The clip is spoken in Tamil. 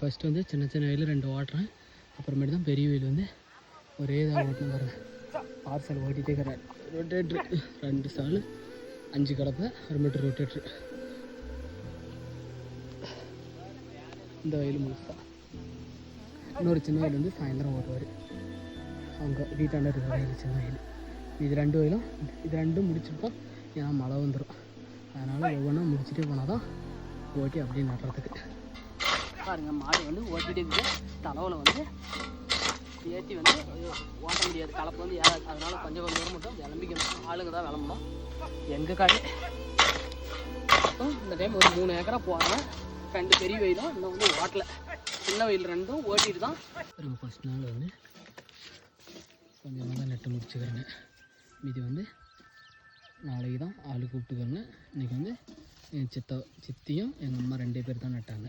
ஃபஸ்ட்டு வந்து சின்ன சின்ன வயலில் 2 ஓட்டுறேன். அப்புறமேட்டு தான் பெரிய வயல் வந்து ஒரே இதாக ஓட்டணும் பாருங்க. பார்சல் ஓட்டிகிட்டே இருக்கிறேன். ரொட்டேட்ரு 2 சால் 5 கலப்பை, அப்புறமேட்டு ரொட்டேட்ரு. இந்த வயல் முழுசா. இன்னொரு சின்ன வயல் வந்து சாயந்தரம் ஓட்டுவார். அவங்க வீட்டாண்ட இருக்கிற வயல் சின்ன வயல். இது 2 வயலும் இது 2 முடிச்சிருப்போம். ஏன்னா மழை வந்துடும். அதனால் ஒவ்வொன்றா முடிச்சுட்டே போனால் தான் ஓட்டி அப்படியே நடுறதுக்கு. பாருங்கள், மாடு வந்து ஓட்டிகிட்டே இருக்குது. தலைவில் வந்து ஏற்றி வந்து ஓட்ட முடியாது, கலப்பு வந்து ஏறாது. அதனால் கொஞ்சம் தூரம் மட்டும் விளம்பிக்கணும். ஆளுங்க தான் விளம்பணும். எங்கள் காடு இந்த டைம் ஒரு 3 ஏக்கரா போகிறோம். 2 பெரிய வயலும் இன்னும் வந்து ஓட்டலை. சின்ன வயல் 2ம் ஓட்டிட்டு தான். ஃபஸ்ட் நாள் வந்து கொஞ்சமாக தான் நெட்டு முடிச்சுக்கிறேங்க. இது வந்து நாளைக்கு தான் ஆள் கூப்பிட்டுக்கிறேங்க. இன்றைக்கி வந்து என் சித்தியும் எங்கள் அம்மா 2 பேர் தான் நட்டாங்க.